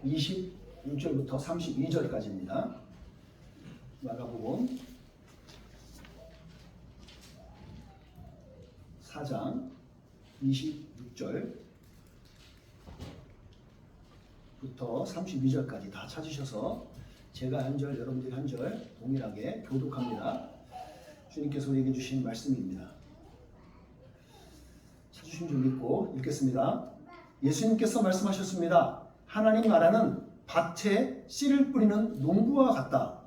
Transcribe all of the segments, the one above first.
21절부터 32절까지입니다. 마가복음 4장 26절부터 32절까지 다 찾으셔서 제가 한 절, 여러분들이 한 절 동일하게 교독합니다. 주님께서 우리에게 주신 말씀입니다. 찾으신 줄 믿고 읽겠습니다. 예수님께서 말씀하셨습니다. 하나님 나라는 밭에 씨를 뿌리는 농부와 같다.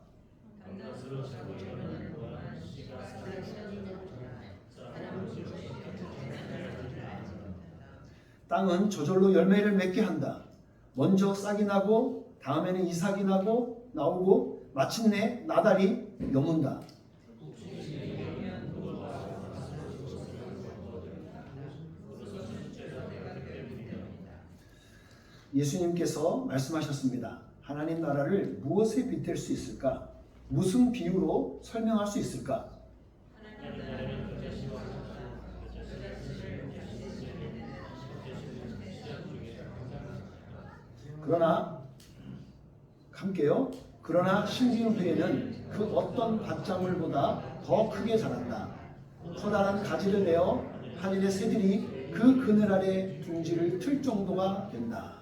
땅은 저절로 열매를 맺게 한다. 먼저 싹이 나고 다음에는 이삭이 나오고 마침내 나달이 여문다. 예수님께서 말씀하셨습니다. 하나님 나라를 무엇에 빗댈 수 있을까? 무슨 비유로 설명할 수 있을까? 그러나 함께요. 그러나 심기는 후에는 그 어떤 밭작물보다 더 크게 자란다. 커다란 가지를 내어 하늘의 새들이 그 그늘 아래 둥지를 틀 정도가 된다.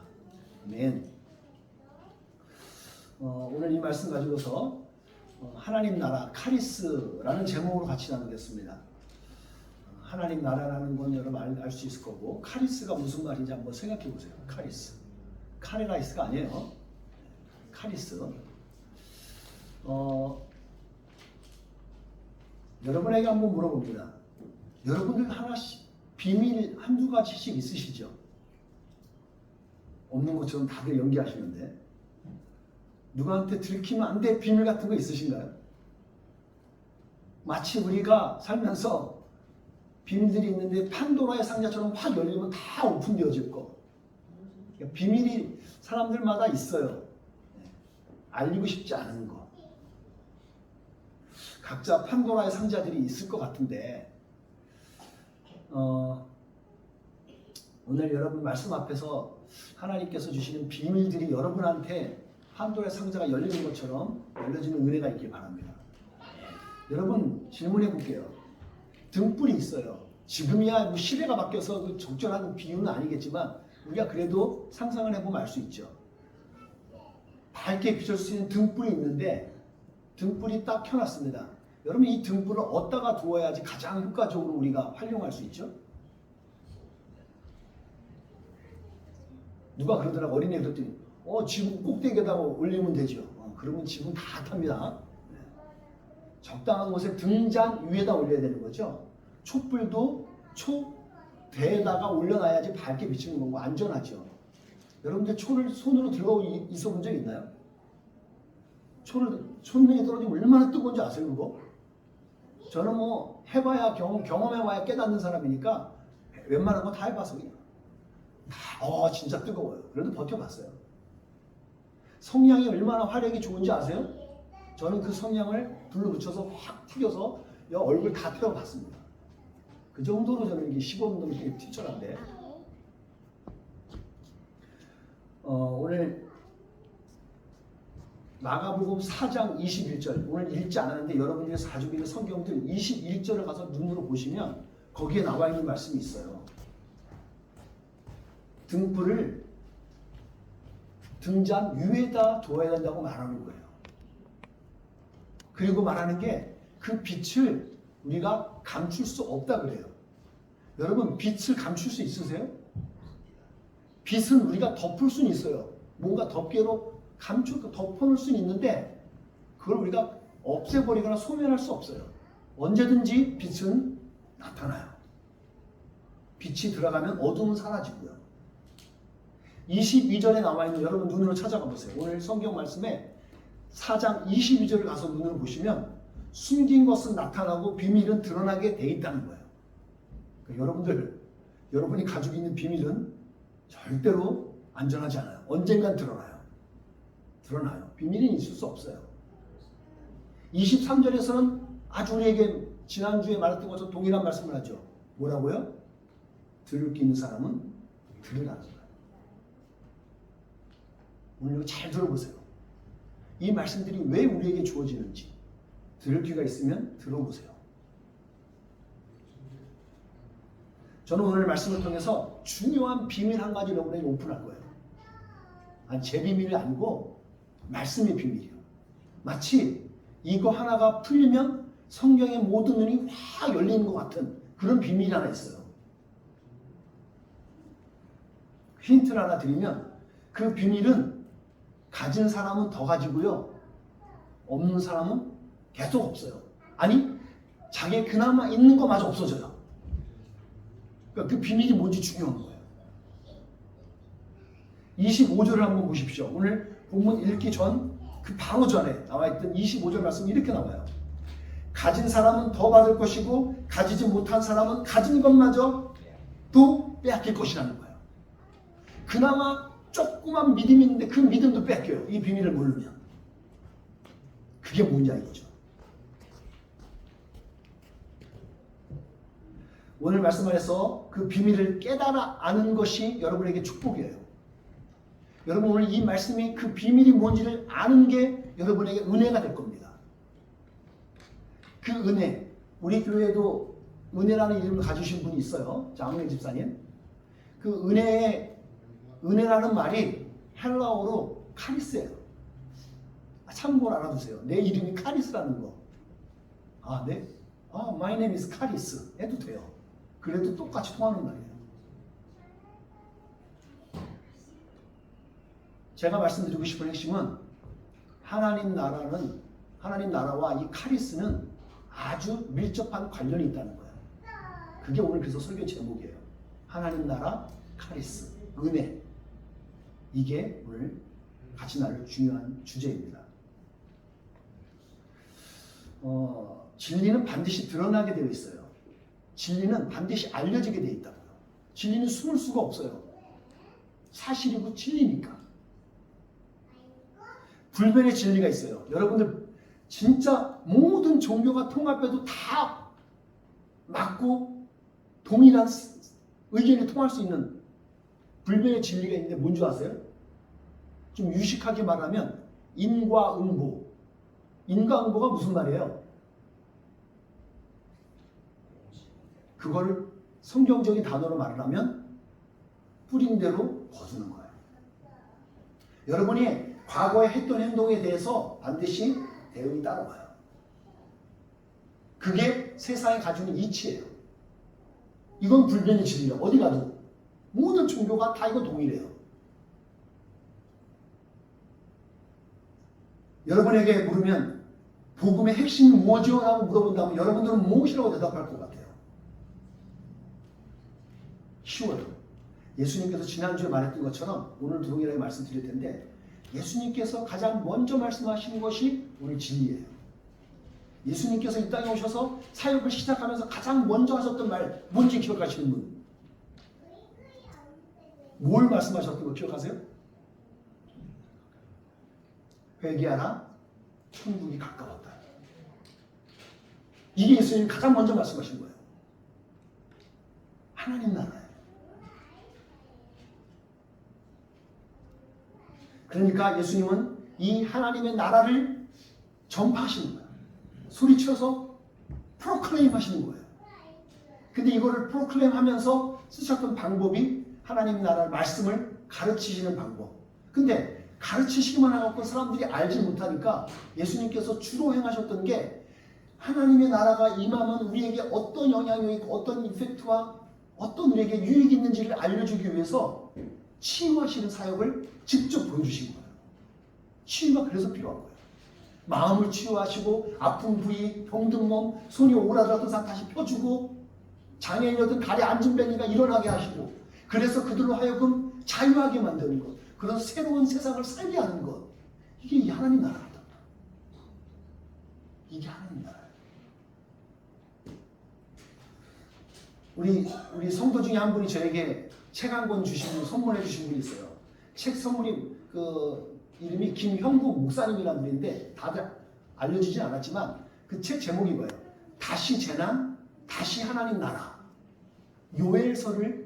아멘. 오늘 이 말씀 가지고서 하나님 나라 카리스라는 제목으로 같이 나누겠습니다. 하나님 나라라는 건 여러분 알 수 있을 거고 카리스가 무슨 말인지 한번 생각해 보세요. 카리스. 카레라이스가 아니에요. 카리스. 여러분에게 한번 물어봅니다. 여러분들 하나씩 비밀 한두 가지씩 있으시죠? 없는 것처럼 다들 연기하시는데 누구한테 들키면 안 될 비밀 같은 거 있으신가요? 마치 우리가 살면서 비밀들이 있는데 판도라의 상자처럼 확 열리면 다 오픈되어질 거. 그러니까 비밀이 사람들마다 있어요. 알리고 싶지 않은 거. 각자 판도라의 상자들이 있을 것 같은데 오늘 여러분 말씀 앞에서 하나님께서 주시는 비밀들이 여러분한테 판도라의 상자가 열리는 것처럼 열려지는 은혜가 있길 바랍니다. 여러분 질문해 볼게요. 등불이 있어요. 지금이야 뭐 시대가 바뀌어서 그 적절한 비유는 아니겠지만 우리가 그래도 상상을 해보면 알 수 있죠. 밝게 비출 수 있는 등불이 있는데 등불이 딱 켜놨습니다. 여러분 이 등불을 어디다가 두어야지 가장 효과적으로 우리가 활용할 수 있죠? 누가 그러더라고. 어린애 그랬더니 지붕 꼭대기에다가 올리면 되죠. 그러면 지붕 다 탑니다. 적당한 곳에 등잔 위에다 올려야 되는 거죠. 촛불도 대에다가 올려놔야지 밝게 비치는 거고 안전하죠. 여러분들 초를 손으로 들고 있어 본 적 있나요? 손등에 떨어지면 얼마나 뜨거운지 아세요 그거? 저는 뭐 해봐야 경험해봐야 깨닫는 사람이니까 웬만한 거 다 해봐서 그냥 진짜 뜨거워요. 그래도 버텨봤어요. 성냥이 얼마나 화력이 좋은지 아세요? 저는 그 성냥을 불로 붙여서 확 튀겨서 얼굴 다 태워봤습니다. 그 정도로 저는 이게 시범도 되게 튀철한데 오늘 마가복음 4장 21절 오늘 읽지 않았는데 여러분들이 자주 읽는 성경들 21절을 가서 눈으로 보시면 거기에 나와 있는 말씀이 있어요. 등불을 등잔 위에다 두어야 된다고 말하는 거예요. 그리고 말하는 게 그 빛을 우리가 감출 수 없다 그래요. 여러분 빛을 감출 수 있으세요? 빛은 우리가 덮을 수는 있어요. 뭔가 덮개로 덮어놓을 수는 있는데 그걸 우리가 없애버리거나 소멸할 수 없어요. 언제든지 빛은 나타나요. 빛이 들어가면 어둠은 사라지고요. 22절에 나와있는 여러분 눈으로 찾아가 보세요. 오늘 성경 말씀에 4장 22절을 가서 눈으로 보시면 숨긴 것은 나타나고 비밀은 드러나게 돼 있다는 거예요. 그러니까 여러분이 가지고 있는 비밀은 절대로 안전하지 않아요. 언젠간 드러나요. 비밀은 있을 수 없어요. 23절에서는 아주 우리에게 지난주에 말했던 것처럼 동일한 말씀을 하죠. 뭐라고요? 들을 게 있는 사람은 들으라는 거예요. 오늘 이거 잘 들어보세요. 이 말씀들이 왜 우리에게 주어지는지 들을 기회가 있으면 들어보세요. 저는 오늘 말씀을 통해서 중요한 비밀 한 가지 여러분에게 오픈할 거예요. 아니, 제 비밀이 아니고 말씀의 비밀이에요. 마치 이거 하나가 풀리면 성경의 모든 눈이 확 열리는 것 같은 그런 비밀이 하나 있어요. 힌트를 하나 드리면 그 비밀은 가진 사람은 더 가지고요. 없는 사람은 계속 없어요. 아니, 자기 그나마 있는 것마저 없어져요. 그러니까 그 비밀이 뭔지 중요한 거예요. 25절을 한번 보십시오. 오늘 본문 읽기 전 그 바로 전에 나와 있던 25절 말씀이 이렇게 나와요. 가진 사람은 더 받을 것이고 가지지 못한 사람은 가진 것마저 또 빼앗길 것이라는 거예요. 그나마 조그만 믿음이 있는데 그 믿음도 뺏겨요. 이 비밀을 모르면. 그게 뭐냐 이거죠. 오늘 말씀 안에서 그 비밀을 깨달아 아는 것이 여러분에게 축복이에요. 여러분 오늘 이 말씀이 그 비밀이 뭔지를 아는 게 여러분에게 은혜가 될 겁니다. 그 은혜, 우리 교회에도 은혜라는 이름을 가지신 분이 있어요. 장은혜 집사님. 그 은혜라는 말이 헬라어로 카리스예요. 참고로 알아두세요. 내 이름이 카리스라는 거. 아, 네? My name is 카리스 해도 돼요. 그래도 똑같이 통하는 말이에요. 제가 말씀드리고 싶은 핵심은 하나님 나라와 이 카리스는 아주 밀접한 관련이 있다는 거예요. 그게 오늘 그래서 설교 제목이에요. 하나님 나라, 카리스, 은혜. 이게 오늘 같이 나눌 중요한 주제입니다. 진리는 반드시 드러나게 되어 있어요. 진리는 반드시 알려지게 되어 있다고요. 진리는 숨을 수가 없어요. 사실이고 진리니까. 불변의 진리가 있어요. 여러분들 진짜 모든 종교가 통합해도 다 맞고 동일한 의견이 통할 수 있는 불변의 진리가 있는데 뭔지 아세요? 좀 유식하게 말하면 인과응보. 인과응보가 무슨 말이에요? 그거를 성경적인 단어로 말하면 뿌린 대로 거두는 거예요. 여러분이 과거에 했던 행동에 대해서 반드시 대응이 따라와요. 그게 세상에 가지고 있는 이치예요. 이건 불변의 진리예요. 어디 가도 모든 종교가 다 이거 동일해요. 여러분에게 물으면 복음의 핵심이 뭐죠? 라고 물어본다면 여러분들은 무엇이라고 대답할 것 같아요? 쉬워요. 예수님께서 지난주에 말했던 것처럼 오늘도 동일하게 말씀드릴 텐데 예수님께서 가장 먼저 말씀하신 것이 오늘 진리예요. 예수님께서 이 땅에 오셔서 사역을 시작하면서 가장 먼저 하셨던 말 뭔지 기억하시는 분? 뭘 말씀하셨던 거 기억하세요? 회개하라, 천국이 가까웠다. 이게 예수님이 가장 먼저 말씀하신 거예요. 하나님 나라예요. 그러니까 예수님은 이 하나님의 나라를 전파하시는 거예요. 소리쳐서 프로클레임 하시는 거예요. 근데 이거를 프로클레임 하면서 쓰셨던 방법이 하나님 나라의 말씀을 가르치시는 방법. 근데 가르치시기만 하고 사람들이 알지 못하니까 예수님께서 주로 행하셨던 게 하나님의 나라가 임하면 우리에게 어떤 영향이 있고 어떤 이펙트와 어떤 우리에게 유익이 있는지를 알려주기 위해서 치유하시는 사역을 직접 보여주신 거예요. 치유가 그래서 필요한 거예요. 마음을 치유하시고 아픈 부위, 병든 몸, 손이 오라졌던 사람 다시 펴주고 장애인이었던 다리 앉은 뱅이가 일어나게 하시고 그래서 그들로 하여금 자유하게 만드는 것, 그런 새로운 세상을 살게 하는 것. 이게 이 하나님 나라입니다. 이게 하나님 나라예요. 우리 성도 중에 한 분이 저에게 책 한 권 주시고 선물해 주신 분이 있어요. 책 선물이 이름이 김형국 목사님이라는 분인데 다들 알려지진 않았지만 그 책 제목이 뭐예요? 다시 재난, 다시 하나님 나라. 요엘서를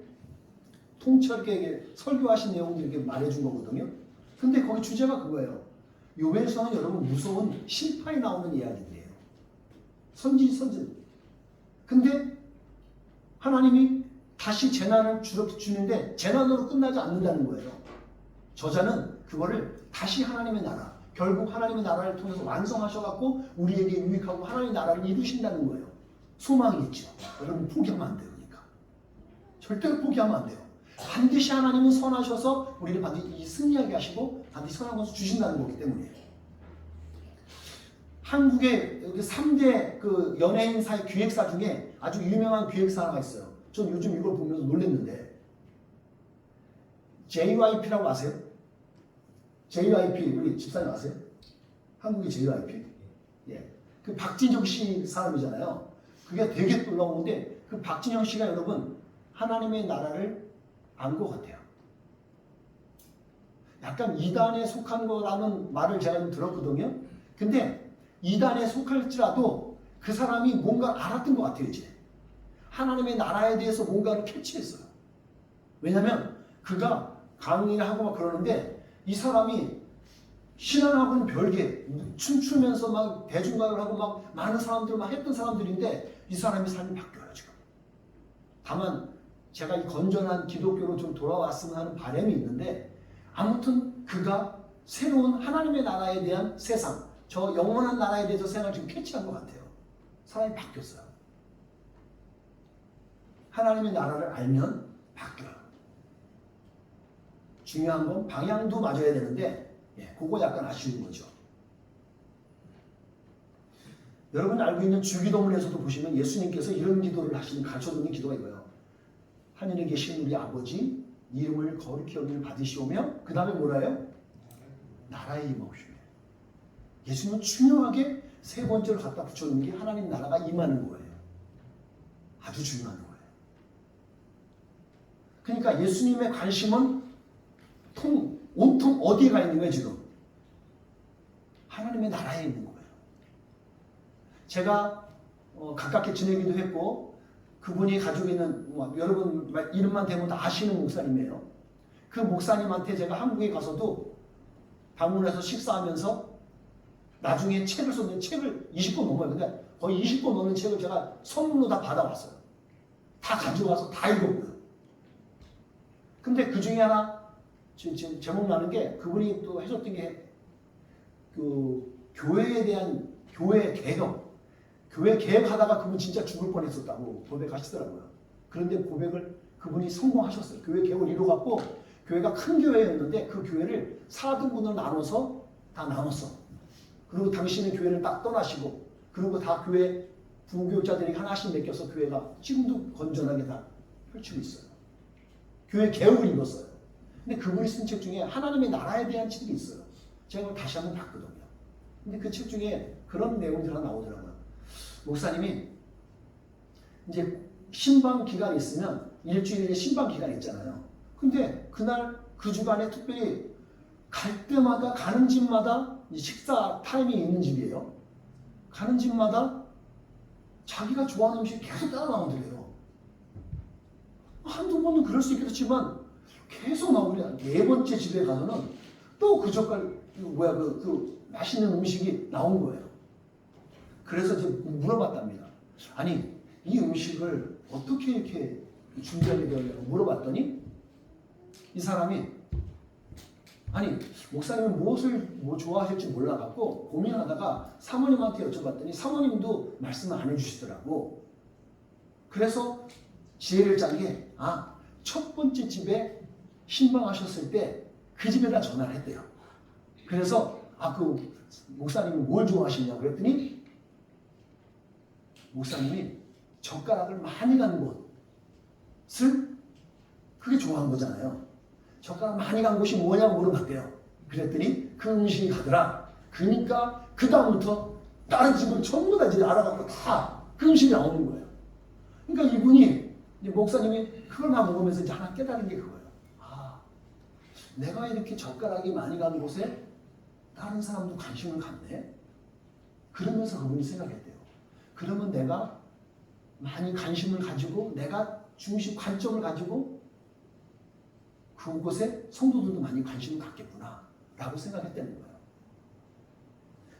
통찰하게 설교하신 내용을 이렇게 말해준 거거든요. 근데 거기 주제가 그거예요. 요배서는 여러분 무서운 심판이 나오는 이야기들이에요. 선진. 근데 하나님이 다시 재난을 주는데 재난으로 끝나지 않는다는 거예요. 저자는 그거를 다시 하나님의 나라, 결국 하나님의 나라를 통해서 완성하셔갖고 우리에게 유익하고 하나님의 나라를 이루신다는 거예요. 소망이 있죠. 여러분 포기하면 안 돼요. 그러니까 절대로 포기하면 안 돼요. 반드시 하나님은 선하셔서 우리를 반드시 승리하게 하시고 반드시 선한 것을 주신다는 거기 때문이에요. 한국의 3대 그 연예인사의 기획사 중에 아주 유명한 기획사 하나가 있어요. 전 요즘 이걸 보면서 놀랐는데 JYP라고 아세요? JYP 우리 집사님 아세요? 한국의 JYP? 예. 그 박진영 씨 사람이잖아요. 그게 되게 놀라운데 그 박진영 씨가 여러분 하나님의 나라를 안 것 같아요. 약간 이단에 속한 거라는 말을 제가 좀 들었거든요. 근데 이단에 속할지라도 그 사람이 뭔가 알았던 것 같아요. 이제 하나님의 나라에 대해서 뭔가를 캐치했어요. 왜냐하면 그가 강의를 하고 막 그러는데 이 사람이 신앙하고는 별개 춤추면서 막 대중가를 하고 막 많은 사람들 막 했던 사람들인데 이 사람의 삶이 바뀌어요 지금. 다만 제가 이 건전한 기독교로 좀 돌아왔으면 하는 바람이 있는데 아무튼 그가 새로운 하나님의 나라에 대한 세상, 저 영원한 나라에 대해서 생각을 지금 캐치한 것 같아요. 사람이 바뀌었어요. 하나님의 나라를 알면 바뀌어요. 중요한 건 방향도 맞아야 되는데 그거 약간 아쉬운 거죠. 여러분 알고 있는 주기도문에서도 보시면 예수님께서 이런 기도를 하시는 가르쳐주는 기도가 이거예요. 하늘에 계신 우리 아버지 이름을 거룩히 여김을 받으시오며 그 다음에 뭐라요? 나라에 임하옵시며. 예수님은 중요하게 세 번째로 갖다 붙여놓은 게 하나님 나라가 임하는 거예요. 아주 중요한 거예요. 그러니까 예수님의 관심은 온통 어디에 가 있는 거예요 지금? 하나님의 나라에 있는 거예요. 제가 가깝게 지내기도 했고 그분이 가지고 있는 여러분 이름만 대면 다 아시는 목사님이에요. 그 목사님한테 제가 한국에 가서도 방문해서 식사하면서 나중에 책을 썼는데 책을 20권 넘어요. 근데 거의 20권 넘는 책을 제가 선물로 다 받아왔어요. 다 가져와서 다 읽었고요. 근데 그 중에 하나 지금 제목 나는 게 그분이 또 해줬던 게 그 교회에 대한 교회 개혁, 교회 개혁하다가 그분 진짜 죽을 뻔했었다고 고백하시더라고요. 그런데 고백을 그분이 성공하셨어요. 교회 개혁을 이루어갖고 교회가 큰 교회였는데 그 교회를 4등분으로 나눠서 다 나눴어. 그리고 당신의 교회를 딱 떠나시고 그리고 다 교회 부교육자들이 하나씩 맡겨서 교회가 지금도 건전하게 다 펼치고 있어요. 교회 개혁을 이뤘어요. 근데 그분이 쓴 책 중에 하나님의 나라에 대한 책이 있어요. 제가 그걸 다시 한번 봤거든요. 근데 그 책 중에 그런 내용들이 하나 나오더라고요. 목사님이 이제 신방 기간이 있으면 일주일에 신방 기간이 있잖아요. 근데 그날 그 주간에 특별히 갈 때마다 가는 집마다 식사 타임이 있는 집이에요. 가는 집마다 자기가 좋아하는 음식이 계속 따라 나오더래요. 한두 번은 그럴 수 있겠지만 계속 나오면 네 번째 집에 가서는 또 그 젓갈 그 맛있는 음식이 나온 거예요. 그래서 이제 물어봤답니다. 아니 이 음식을 어떻게 이렇게 준비하게 되었냐고 물어봤더니 이 사람이 아니 목사님은 무엇을 좋아하실지 몰라갖고 고민하다가 사모님한테 여쭤봤더니 사모님도 말씀을 안 해주시더라고. 그래서 지혜를 짠 게 첫 번째 집에 신방하셨을 때 그 집에다 전화를 했대요. 그래서 그 목사님이 뭘 좋아하시냐고 그랬더니 목사님이 젓가락을 많이 간 곳을 그게 좋아한 거잖아요. 젓가락 많이 간 곳이 뭐냐고 물어봤대요. 그랬더니 그 음식이 가더라. 그러니까 그 다음부터 다른 집을 전부 다 이제 알아갖고 다 그 음식이 나오는 거예요. 그러니까 이분이 이제 목사님이 그걸 막 먹으면서 이제 하나 깨달은 게 그거예요. 내가 이렇게 젓가락이 많이 가는 곳에 다른 사람도 관심을 갖네. 그러면서 그분이 생각했대요. 그러면 내가 많이 관심을 가지고 내가 중심 관점을 가지고 그곳에 성도들도 많이 관심을 갖겠구나 라고 생각했다는 거예요.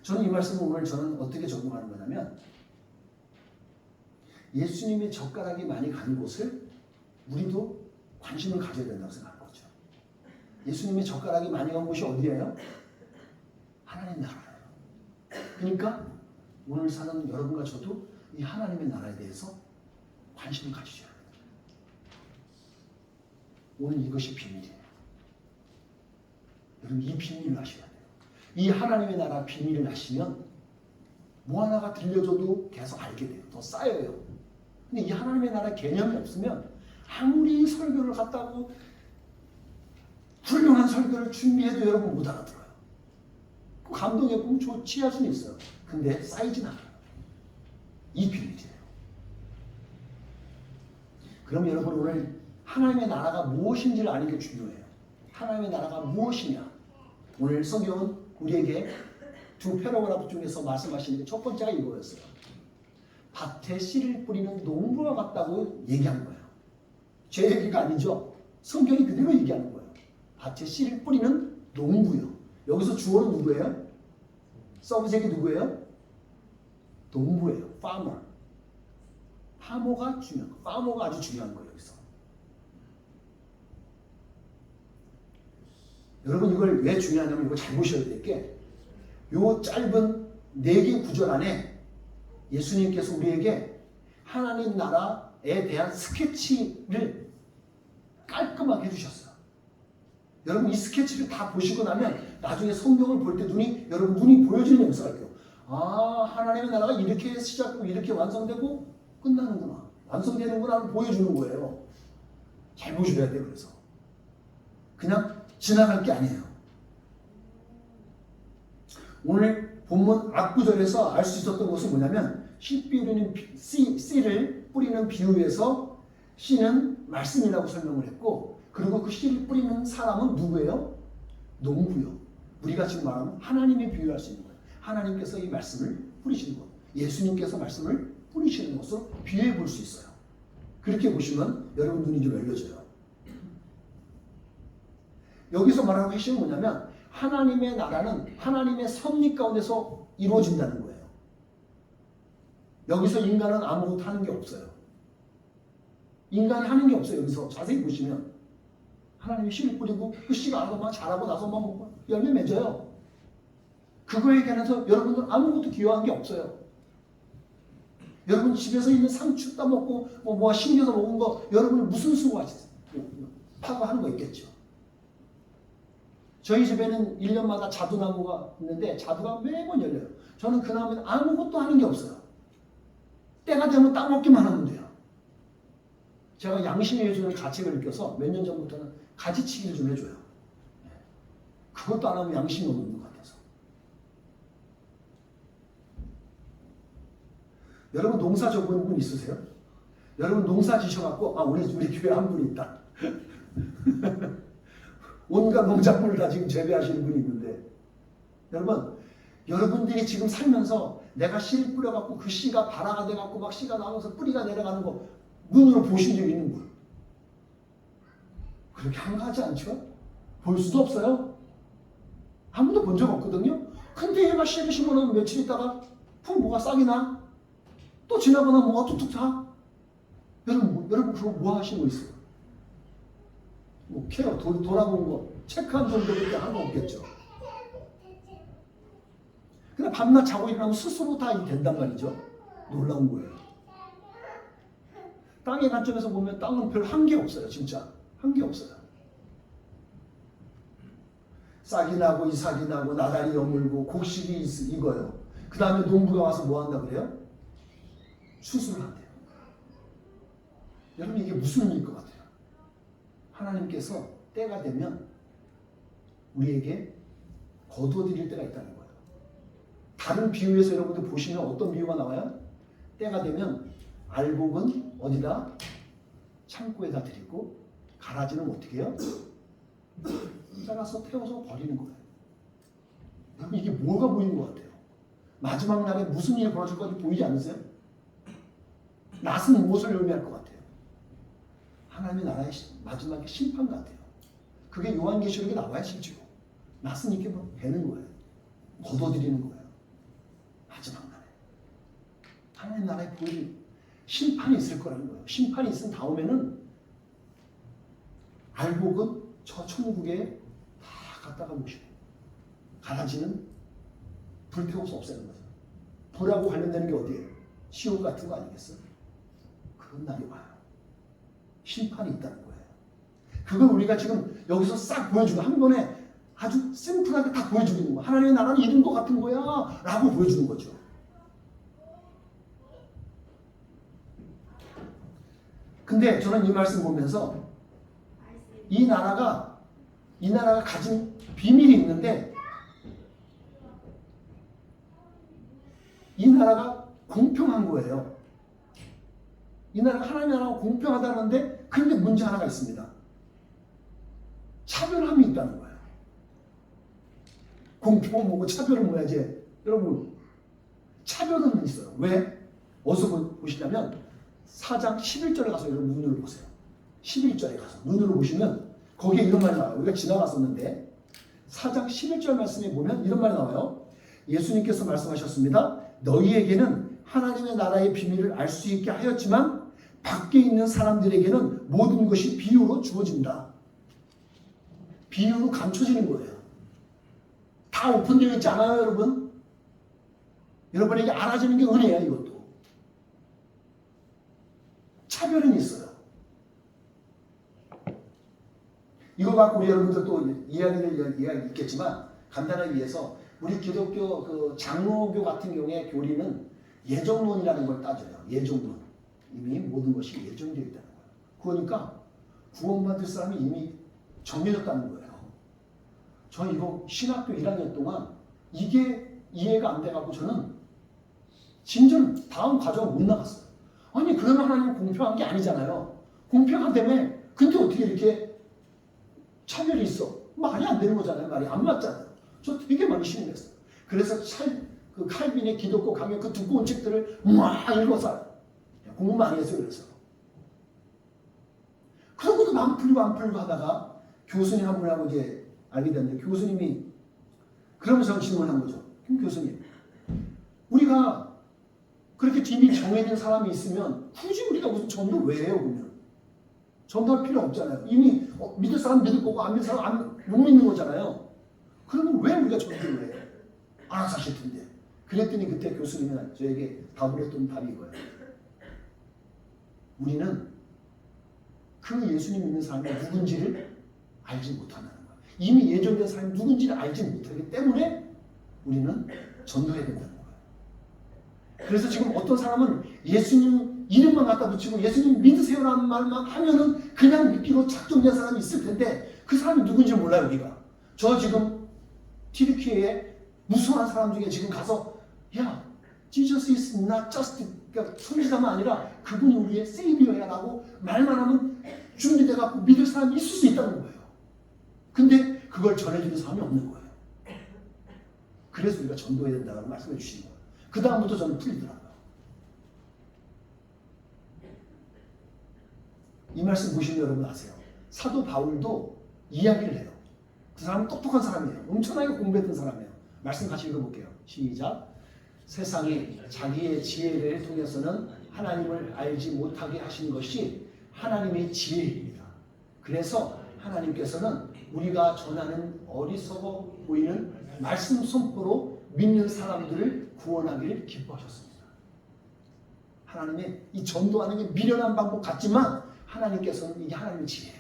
저는 이 말씀을 오늘 저는 어떻게 적용하는 거냐면 예수님의 젓가락이 많이 간 곳을 우리도 관심을 가져야 된다고 생각하는 거죠. 예수님의 젓가락이 많이 간 곳이 어디예요? 하나님 나라예요. 그러니까 오늘 사는 여러분과 저도 이 하나님의 나라에 대해서 관심을 가지셔야 돼요. 오늘 이것이 비밀이에요. 여러분 이 비밀을 아셔야 돼요. 이 하나님의 나라 비밀을 아시면 뭐 하나가 들려줘도 계속 알게 돼요. 더 쌓여요. 근데 이 하나님의 나라 개념이 없으면 아무리 설교를 갖다고 훌륭한 설교를 준비해도 여러분 못 알아들어요. 그 감동에 보면 취할 수는 있어요. 근데 쌓이진 않아요. 이 비밀이에요. 그럼 여러분 오늘 하나님의 나라가 무엇인지를 아는 게 중요해요. 하나님의 나라가 무엇이냐? 오늘 성경은 우리에게 두 패러그래프 중에서 말씀하시는 게 첫 번째가 이거였어요. 밭에 씨를 뿌리는 농부와 같다고 얘기한 거예요. 제 얘기가 아니죠. 성경이 그대로 얘기하는 거예요. 밭에 씨를 뿌리는 농부요. 여기서 주어는 누구예요? 서브젝이 누구예요? 농부예요. farmer. 파머가 중요한 거예요. 파머가 아주 중요한 거예요. 여기서. 여러분 이걸 왜 중요하냐면 이거 잘 보셔야 될 게 요 짧은 4개 구절 안에 예수님께서 우리에게 하나님 나라에 대한 스케치를 깔끔하게 해주셨어요. 여러분 이 스케치를 다 보시고 나면 나중에 성경을 볼 때 여러분 눈이 보여지는 역사가 있어요. 아 하나님의 나라가 이렇게 시작되고 이렇게 완성되고 끝나는구나. 완성되는구나 보여주는 거예요. 잘 보셔야 돼요. 그래서 그냥 지나갈 게 아니에요. 오늘 본문 앞구절에서 알 수 있었던 것은 뭐냐면 씨를 뿌리는 비유에서 씨는 말씀이라고 설명을 했고 그리고 그 씨를 뿌리는 사람은 누구예요? 농부요. 우리가 지금 말하면 하나님의 비유할 수 있는 거예요. 하나님께서 이 말씀을 뿌리시는 것, 예수님께서 말씀을 뿌리시는 것으로 비유해 볼 수 있어요. 그렇게 보시면 여러분 눈이 좀 열려져요. 여기서 말하는 핵심은 뭐냐면 하나님의 나라는 하나님의 섭리 가운데서 이루어진다는 거예요. 여기서 인간은 아무것도 하는 게 없어요. 인간이 하는 게 없어요. 여기서 자세히 보시면 하나님이 씨를 뿌리고 그 씨가 알아서 막 자라고 나서 막 먹고 열매 맺어요. 그거에 관해서 여러분은 아무것도 기여한 게 없어요. 여러분 집에서 있는 상추 따먹고 뭐 심겨서 먹은 거 여러분은 무슨 수고하시죠? 파고 하는 거 있겠죠. 저희 집에는 1년마다 자두나무가 있는데 자두가 매번 열려요. 저는 그 나무에 아무것도 하는 게 없어요. 때가 되면 따먹기만 하면 돼요. 제가 양심이 해주는 가책을 느껴서 몇 년 전부터는 가지치기를 좀 해줘요. 그것도 안 하면 양심이 없는 것 같아서. 여러분 농사 져본 분 있으세요? 여러분 농사 지셔갖고 우리 교회 한 분 있다. 온갖 농작물을 다 지금 재배하시는 분이 있는데 여러분들이 지금 살면서 내가 씨를 뿌려갖고 그 씨가 발화가 돼갖고 막 씨가 나오면서 뿌리가 내려가는 거 눈으로 보신 적 있는 분? 그렇게 한가하지 않죠? 볼 수도 없어요. 아무도 본 적 없거든요. 근데 얘가 씨를 심어놓으면 며칠 있다가 푹 뭐가 싹이 나? 또 지나거나 뭐가 툭툭 타? 여러분 그거 뭐 하시는 거 있어요? 뭐 케어 돌아본 거 체크한 정도밖에 한 거 없겠죠. 근데 밤낮 자고 일어나면 스스로 다 된단 말이죠. 놀라운 거예요. 땅의 관점에서 보면 땅은 별 한 게 없어요. 진짜 한 게 없어요. 싹이 나고 이삭이 나고 나달이 여물고 곡식이 익어요. 그 다음에 농부가 와서 뭐 한다 그래요? 추수를 한대요. 여러분 이게 무슨 일일 것 같아요? 하나님께서 때가 되면 우리에게 거두어드릴 때가 있다는 거예요. 다른 비유에서 여러분들 보시면 어떤 비유가 나와요? 때가 되면 알곡은 어디다? 창고에다 드리고 가라지는 어떻게 해요? 잘라서 태워서 버리는 거예요. 여러분 이게 뭐가 보이는 것 같아요? 마지막 날에 무슨 일이 벌어질 건지 보이지 않으세요? 낯은 무엇을 의미할 것 같아요? 하나님의 나라의 마지막에 심판 같아요. 그게 요한계시록에 나와요. 실제로 낯선 이렇게 뭐 되는 거예요. 걷어들이는 거예요. 마지막 날에 하나님 나라에 보여줄 심판이 있을 거라는 거예요. 심판이 있은 다음에는 알곡은 저 천국에 다 갖다가 모시고 가라지는 불태워서 없애는 거죠. 불하고 관련되는 게 어디예요? 시옷 같은 거 아니겠어요? 그런 날이 와요. 심판이 있다는 거예요. 그걸 우리가 지금 여기서 싹 보여주고 한 번에 아주 심플하게 다 보여주고 있는 거야. 하나님의 나라는 이런 것 같은 거야 라고 보여주는 거죠. 근데 저는 이 말씀 보면서 이 나라가 가진 비밀이 있는데 이 나라가 공평한 거예요. 이 나라가 하나님의 나라가 공평하다는데 근데 문제 하나가 있습니다. 차별함이 있다는 거예요. 공평은 뭐고 차별은 뭐야 이제 여러분 차별은 있어요. 왜? 어디서 보시냐면 4장 11절에 가서 여러분 눈으로 보세요. 11절에 가서 눈으로 보시면 거기에 이런 말이 나와요. 우리가 지나갔었는데 4장 11절 말씀에 보면 이런 말이 나와요. 예수님께서 말씀하셨습니다. 너희에게는 하나님의 나라의 비밀을 알 수 있게 하였지만 밖에 있는 사람들에게는 모든 것이 비유로 주어진다. 비유로 감춰지는 거예요. 다 오픈되어 있지 않아요, 여러분? 여러분에게 알아지는 게 은혜야, 이것도. 차별은 있어요. 이거 갖고 우리 여러분들 또 이야기가 있겠지만 간단하게 위해서 우리 기독교 그 장로교 같은 경우에 교리는 예정론이라는 걸 따져요. 예정론. 이미 모든 것이 예정되어 있다는 거예요. 그러니까 구원받을 사람이 이미 정해졌다는 거예요. 저 이거 신학교 1학년 동안 이게 이해가 안 돼갖고 저는 진짜 다음 과정을 못 나갔어요. 아니 그러면 하나님은 공평한 게 아니잖아요. 공평하다며 근데 어떻게 이렇게 차별이 있어? 말이 안 되는 거잖아요. 말이 안 맞잖아요. 저 되게 많이 신뢰했어요. 그래서 그 칼빈의 기독교 강의 그 두꺼운 책들을 막 읽어서 공부 많이 했어요. 그래서 그러고도 안 풀리고 하다가 교수님 한 분하고 이제 알게 됐는데 교수님이 그러면서 저는 질문한 거죠. 교수님, 우리가 그렇게 이미 정해진 사람이 있으면 굳이 우리가 무슨 전도 왜 해요? 그러면 전도할 필요 없잖아요. 이미 믿을 사람 믿을 거고 안 믿을 사람 못 믿는 거잖아요. 그러면 왜 우리가 전도를 해요? 알아서 하실 텐데. 그랬더니 그때 교수님이 저에게 답을 했던 답이 이거예요. 우리는 그 예수님 믿는 사람이 누군지를 알지 못한다는 거예요. 이미 예정된 사람이 누군지를 알지 못하기 때문에 우리는 전도해야 된다는 거예요. 그래서 지금 어떤 사람은 예수님 이름만 갖다 붙이고 예수님 믿으세요라는 말만 하면은 그냥 믿기로 작정된 사람이 있을 텐데 그 사람이 누군지 몰라요, 우리가. 저 지금 튀르키예에 무수한 사람 중에 지금 가서 야, Jesus is not just 그러니까 선지자만 아니라 그분이 우리의 세이비어야 라고 말만 하면 준비돼갖고 믿을 사람이 있을 수 있다는 거예요. 근데 그걸 전해주는 사람이 없는 거예요. 그래서 우리가 전도해야 된다고 말씀해 주시는 거예요. 그 다음부터 저는 풀리더라고요. 이 말씀 보시면 여러분 아세요. 사도 바울도 이야기를 해요. 그 사람은 똑똑한 사람이에요. 엄청나게 공부했던 사람이에요. 말씀 같이 읽어볼게요. 시작. 세상이 자기의 지혜를 통해서는 하나님을 알지 못하게 하신 것이 하나님의 지혜입니다. 그래서 하나님께서는 우리가 전하는 어리석어 보이는 말씀 선포로 믿는 사람들을 구원하기를 기뻐하셨습니다. 하나님의 이 전도하는 게 미련한 방법 같지만 하나님께서는 이게 하나님의 지혜예요.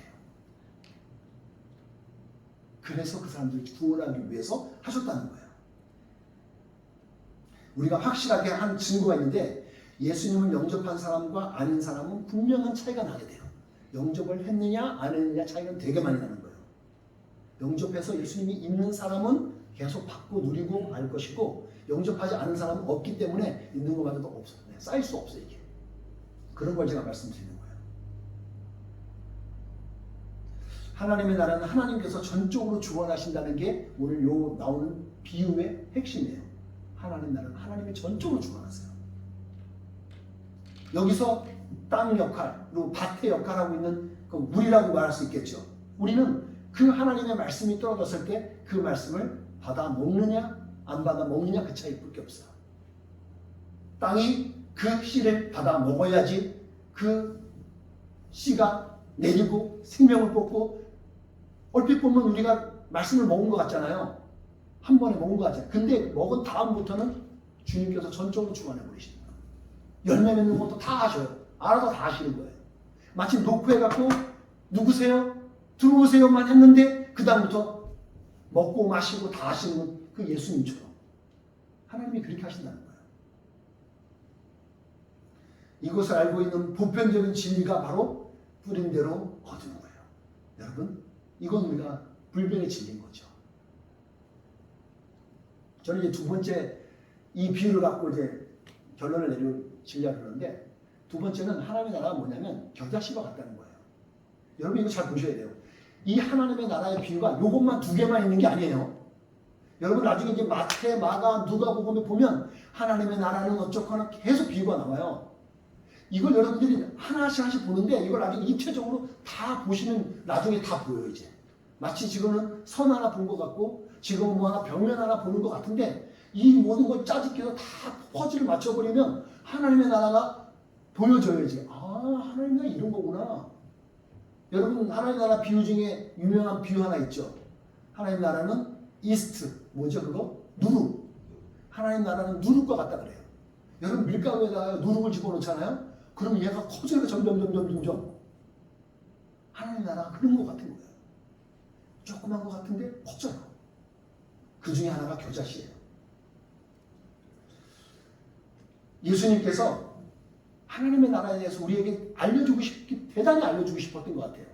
그래서 그 사람들을 구원하기 위해서 하셨다는 거예요. 우리가 확실하게 한 증거가 있는데 예수님을 영접한 사람과 아닌 사람은 분명한 차이가 나게 돼요. 영접을 했느냐 안 했느냐 차이가 되게 많이 나는 거예요. 영접해서 예수님이 있는 사람은 계속 받고 누리고 알 것이고 영접하지 않은 사람은 없기 때문에 있는 것마저도 없어요. 쌓일 수 없어요. 이게. 그런 걸 제가 말씀드리는 거예요. 하나님의 나라는 하나님께서 전적으로 주관하신다는 게 오늘 요 나오는 비유의 핵심이에요. 하나님 나라는 하나님이 전적으로 주관하세요. 여기서 땅 역할, 그리고 밭의 역할하고 있는 그 우리라고 말할 수 있겠죠. 우리는 그 하나님의 말씀이 떨어졌을 때 그 말씀을 받아 먹느냐 안 받아 먹느냐 그 차이밖에 없어. 땅이 그 씨를 받아 먹어야지 그 씨가 내리고 생명을 뽑고, 얼핏 보면 우리가 말씀을 먹은 것 같잖아요. 한 번에 먹은 것 같잖아요. 근데 먹은 다음부터는 주님께서 전적으로 주관해 버리십니다. 열매 맺는 것도 다 하셔요. 알아서 다 하시는 거예요. 마치 녹화해갖고 누구세요? 들어오세요만 했는데 그 다음부터 먹고 마시고 다 하시는 그 예수님처럼 하나님이 그렇게 하신다는 거예요. 이것을 알고 있는 보편적인 진리가 바로 뿌린 대로 거두는 거예요. 여러분, 이건 우리가 불변의 진리인 거죠. 저는 이제 두 번째 이 비유를 갖고 이제 결론을 내리려고 하는데, 두 번째는 하나님의 나라가 뭐냐면 겨자씨와 같다는 거예요. 여러분 이거 잘 보셔야 돼요. 이 하나님의 나라의 비유가 요것만 두 개만 있는 게 아니에요. 여러분 나중에 이제 마태, 마가, 누가복음에 보면 하나님의 나라는 어쩌거나 계속 비유가 나와요. 이걸 여러분들이 하나씩 보는데 이걸 나중에 입체적으로 다 보시면 나중에 다 보여요. 이제 마치 지금은 선 하나 본 것 같고 지금은 뭐 하나 벽면 하나 보는 것 같은데, 이 모든 걸 짜집기해서 다 퍼즐을 맞춰버리면 하나님의 나라가 보여져요. 이제 하나님의 나라 이런 거구나. 여러분 하나님의 나라 비유 중에 유명한 비유 하나 있죠. 하나님의 나라는 이스트, 뭐죠 그거? 누룩. 하나님 나라는 누룩과 같다 그래요. 여러분 밀가루에다가 누룩을 집어넣잖아요. 그럼 얘가 커져요. 점점. 하나님 나라가 그런 것 같은 거예요. 조그만 것 같은데 커져요. 그 중에 하나가 겨자씨예요. 예수님께서 하나님의 나라에 대해서 우리에게 대단히 알려주고 싶었던 것 같아요.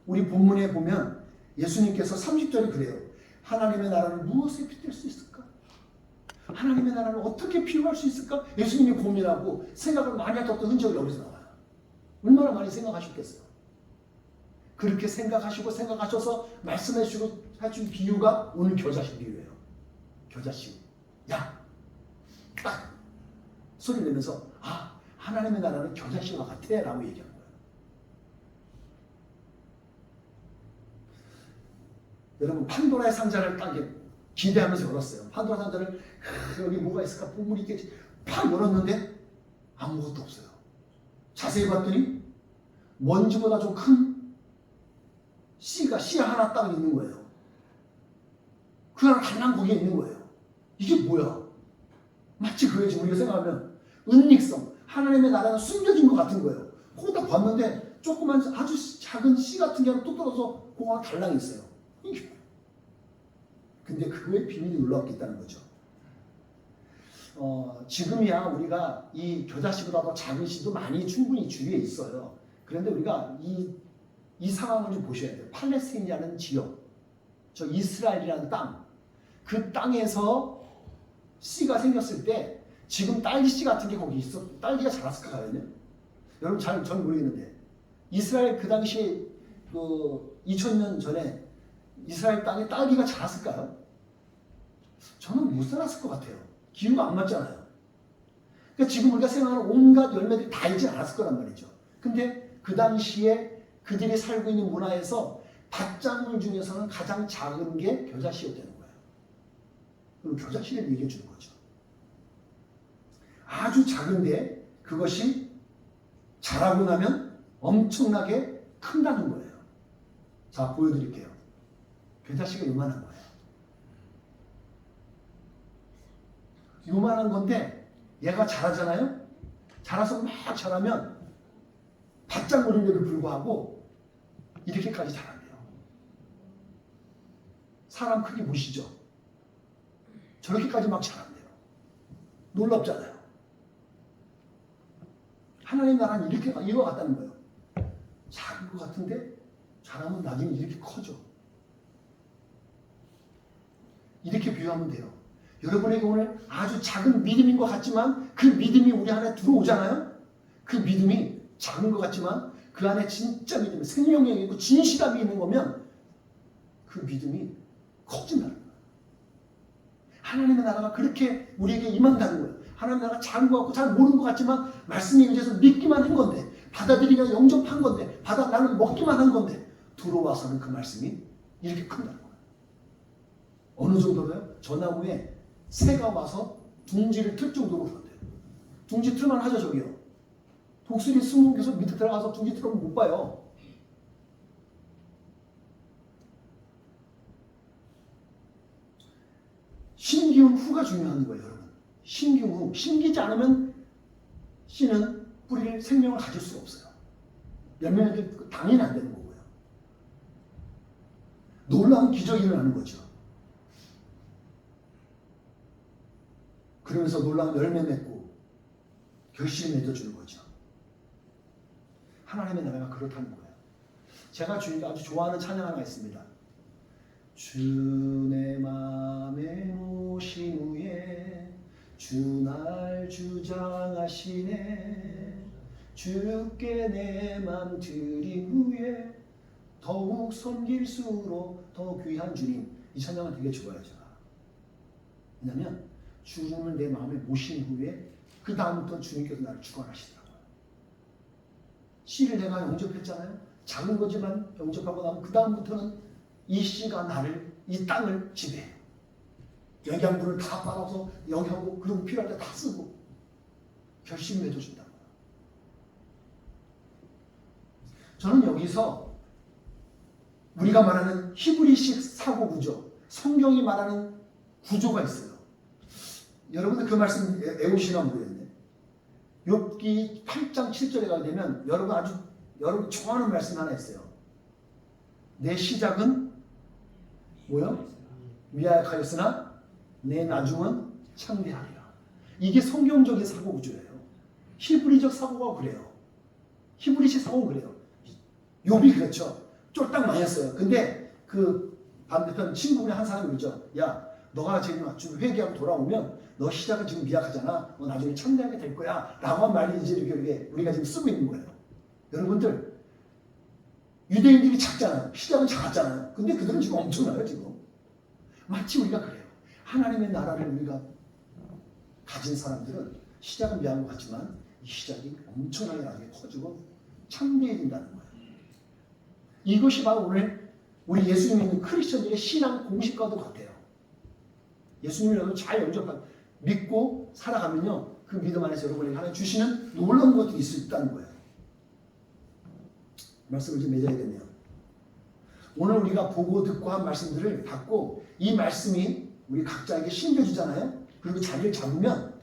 우리 본문에 보면 예수님께서 30절에 그래요. 하나님의 나라를 무엇에 빗댈 수 있을까? 하나님의 나라를 어떻게 비유할 수 있을까? 예수님이 고민하고 생각을 많이 하셨던 흔적이 여기서 나와요. 얼마나 많이 생각하셨겠어요? 그렇게 생각하셔서 말씀해 주시고 해준 비유가 오늘 겨자씨 비유예요. 겨자씨. 야! 딱! 소리 내면서 하나님의 나라는 겨자씨와 같아 라고 얘기하는 거예요. 여러분 판도라의 상자를 딱 기대하면서 열었어요. 판도라 상자를 여기 뭐가 있을까? 보물이 있겠지. 팍 열었는데 아무것도 없어요. 자세히 봤더니 먼지보다 좀 큰 씨 하나 딱 있는 거예요. 그 하나 달랑 거기에 있는 거예요. 이게 뭐야? 마치 그거지. 우리가 생각하면 은닉성, 하나님의 나라가 숨겨진 것 같은 거예요. 그거 딱 봤는데 조그만 아주 작은 씨 같은 게 하나 뚝 떨어져서 그거 하나 달랑 있어요. 근데 그거에 비밀이 놀라웠게 있다는 거죠. 지금이야 우리가 이 겨자씨보다 더 작은 씨도 많이 충분히 주위에 있어요. 그런데 우리가 이 상황을 좀 보셔야 돼요. 팔레스타인이라는 지역, 저 이스라엘이라는 땅, 그 땅에서 씨가 생겼을 때 지금 딸기 씨 같은 게 거기 있어. 딸기가 자랐을까 과연요? 여러분 전 모르겠는데 이스라엘 그 당시에 2000년 전에 이스라엘 땅에 딸기가 자랐을까요? 저는 못 살았을 것 같아요. 기후가 안 맞잖아요. 그러니까 지금 우리가 생각하는 온갖 열매들이 다 있지 않았을 거란 말이죠. 근데 그 당시에 그들이 살고 있는 문화에서 밭작물 중에서는 가장 작은 게 겨자씨였다는 거예요. 그럼 겨자씨를 얘기해 주는 거죠. 아주 작은데 그것이 자라고 나면 엄청나게 큰다는 거예요. 자, 보여드릴게요. 겨자씨가 요만한 거예요. 요만한 건데 얘가 자라잖아요. 자라서 막 자라면 밭작물인데도 불구하고 이렇게까지 자란대요. 사람 크기 보시죠. 저렇게까지 막 자란대요. 놀랍잖아요. 하나님 나라는 이거 같다는 거예요. 작은 것 같은데 자라면 나중에 이렇게 커져. 이렇게 비유하면 돼요. 여러분에게 오늘 아주 작은 믿음인 것 같지만 그 믿음이 우리 안에 들어오잖아요. 그 믿음이 작은 것 같지만 그 안에 진짜 믿음, 생명력이 있고 진실함이 있는 거면 그 믿음이 커진다는 거예요. 하나님의 나라가 그렇게 우리에게 임한다는 거예요. 하나님의 나라가 작은 것 같고 잘 모르는 것 같지만 말씀이 임해서 믿기만 한 건데, 받아들이기가 영접한 건데, 나는 먹기만 한 건데 들어와서는 그 말씀이 이렇게 큰다는 거예요. 어느 정도로요? 저 나무에 새가 와서 둥지를 틀 정도로 그런대요. 둥지 틀만 하죠, 저기요. 독수리 숨겨서 밑에 들어가서 둥지 틀면 못 봐요. 심기운 후가 중요한 거예요, 여러분. 심기운 후. 심기지 않으면 씨는 뿌리를 생명을 가질 수가 없어요. 열매는 당연히 안 되는 거고요. 놀라운 기적이 일어나는 거죠. 그러면서 놀라운 열매 맺고 결실을 맺어주는 거죠. 하나님의 나라가 그렇다는 거예요. 제가 아주 좋아하는 찬양 하나 있습니다. 주 내 맘에 오신 후에 주 날 주장하시네 주께 내 맘 드린 후에 더욱 섬길수록 더 귀한 주님. 이 찬양을 되게 좋아해요, 제가. 왜냐하면 주님을 내 마음에 모신 후에 그 다음부터 주님께서 나를 주관하시더라고요. 씨를 내가 영접했잖아요. 작은 거지만 영접하고 나면 그 다음부터는 이 씨가 나를, 이 땅을 지배해요. 영양분을 다 빨아서 여기 하고 그리고 필요할 때 다 쓰고 결심 맺어준다고요. 저는 여기서 우리가 말하는 히브리식 사고 구조, 성경이 말하는 구조가 있어요. 여러분들 그 말씀 외우시나 모르겠네. 욥기 8장 7절에 가게 되면 여러분 좋아하는 말씀 하나 있어요. 내 시작은 뭐요? 미약하였으나 내 나중은 창대하리라. 이게 성경적인 사고 구조예요. 히브리적 사고가 그래요. 히브리식 사고가 그래요. 욥이 그랬죠. 쫄딱 망했어요. 근데 그 반대편 친구분의 한 사람이 그러죠. 야, 너가 지금 회개하고 돌아오면 너 시작은 지금 미약하잖아. 너 나중에 창대하게 될 거야. 라고 한 말이 이제 이렇게 우리가 지금 쓰고 있는 거예요. 여러분들, 유대인들이 작잖아요. 시작은 작았잖아요. 근데 그들은 지금 엄청나요, 지금. 마치 우리가 그래요. 하나님의 나라를 우리가 가진 사람들은 시작은 미약한 것 같지만 이 시작이 엄청나게 나중에 커지고 창대해진다는 거예요. 이것이 바로 오늘 우리 예수님 믿는 크리스천들의 신앙 공식과도 같아요. 예수님을 여러분 잘 영접하고 믿고 살아가면요. 그 믿음 안에서 여러분에게 하나님 주시는 놀라운 것들이 있을 수 있다는 거예요. 말씀을 좀 맺어야겠네요. 오늘 우리가 보고 듣고 한 말씀들을 받고 이 말씀이 우리 각자에게 심겨주잖아요. 그리고 자리를 잡으면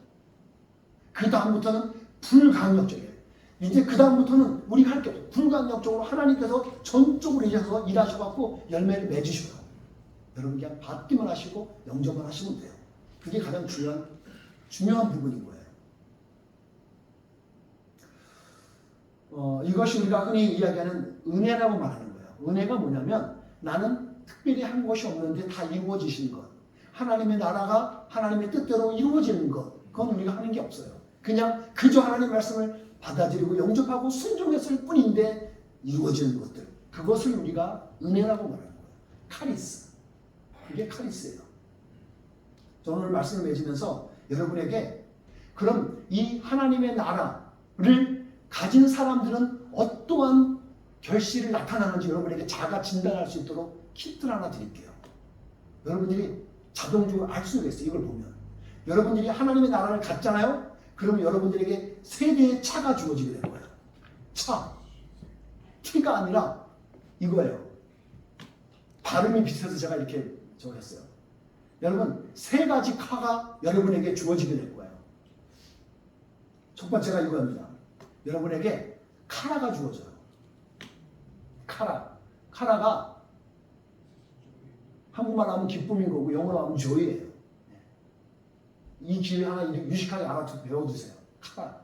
그 다음부터는 불강력적이에요. 이제 그 다음부터는 우리가 할 게 없어요. 불강력적으로 하나님께서 전적으로 일하셔서 열매를 맺으셔요. 여러분 그냥 받기만 하시고 영접만 하시면 돼요. 그게 가장 중요한 부분인 거예요. 이것이 우리가 흔히 이야기하는 은혜라고 말하는 거예요. 은혜가 뭐냐면 나는 특별히 한 것이 없는데 다 이루어지신 것. 하나님의 나라가 하나님의 뜻대로 이루어지는 것. 그건 우리가 하는 게 없어요. 그냥 그저 하나님의 말씀을 받아들이고 영접하고 순종했을 뿐인데 이루어지는 것들. 그것을 우리가 은혜라고 말하는 거예요. 카리스. 그게 카리스예요. 저는 오늘 말씀을 맺으면서 여러분에게 그럼 이 하나님의 나라를 가진 사람들은 어떠한 결실을 나타나는지 여러분에게 자가 진단할 수 있도록 키트를 하나 드릴게요. 여러분들이 자동적으로 알 수가 있어요. 이걸 보면. 여러분들이 하나님의 나라를 갖잖아요. 그러면 여러분들에게 세 개의 차가 주어지게 되는 거예요. 차. 티가 아니라 이거예요. 발음이 비슷해서 제가 이렇게 적었어요. 여러분 세 가지 카가 여러분에게 주어지게 될 거예요. 첫 번째가 이거입니다. 여러분에게 카라가 주어져요. 카라가 한국말 하면 기쁨인 거고 영어로 하면 joy예요. 이 기회 하나 유식하게 배워두세요. 카라.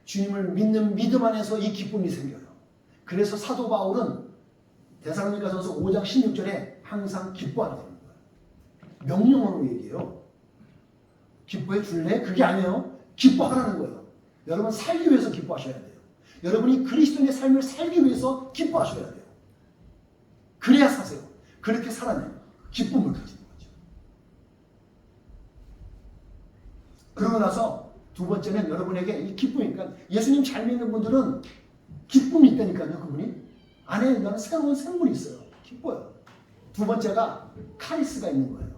주님을 믿는 믿음 안에서 이 기쁨이 생겨요. 그래서 사도 바울은 데살로니가전서 5장 16절에 항상 기뻐하라고 하는 거예요. 명령어로 얘기해요. 기뻐해 줄래? 그게 아니에요. 기뻐하라는 거예요. 여러분 살기 위해서 기뻐하셔야 돼요. 여러분이 그리스도인의 삶을 살기 위해서 기뻐하셔야 돼요. 그래야 사세요. 그렇게 살아내요. 기쁨을 가지는 거죠. 그러고 나서 두 번째는 여러분에게 이 기쁨이니까 예수님 잘 믿는 분들은 기쁨이 있다니까요. 그분이 안에 나는 새로운 생물이 있어요. 기뻐요. 두 번째가 카리스가 있는 거예요.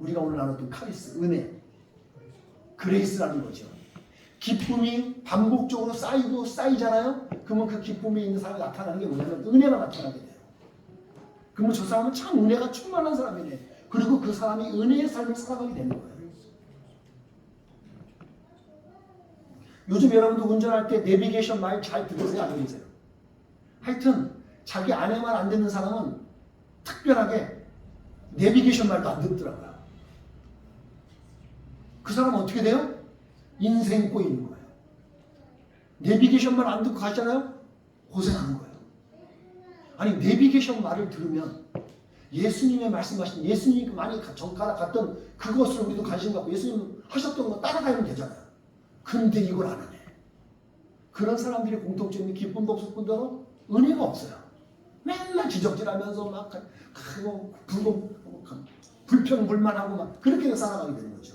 우리가 오늘 나눴던 카리스, 은혜, 그레이스라는 거죠. 기쁨이 반복적으로 쌓이고 쌓이잖아요. 그러면 그 기쁨이 있는 사람이 나타나는 게 뭐냐면 은혜가 나타나게 돼요. 그러면 저 사람은 참 은혜가 충만한 사람이네. 그리고 그 사람이 은혜의 삶을 살아가게 되는 거예요. 요즘 여러분도 운전할 때 내비게이션 말 잘 들으세요? 안 들으세요? 하여튼 자기 아내만 안 듣는 사람은 특별하게 내비게이션 말도 안 듣더라고요. 그 사람은 어떻게 돼요? 인생 꼬이는 거예요. 내비게이션 말 안 듣고 가잖아요? 고생하는 거예요. 아니 내비게이션 말을 들으면 예수님의 말씀하신 예수님이 많이 정가라 갔던 그것을 우리도 관심 갖고 예수님 하셨던 거 따라가면 되잖아요. 근데 이걸 안 하네. 그런 사람들의 공통점이 기쁨도 없을 뿐더러 은혜가 없어요. 맨날 지적질하면서 막 불평불만하고 막 그렇게 살아가게 되는 거죠.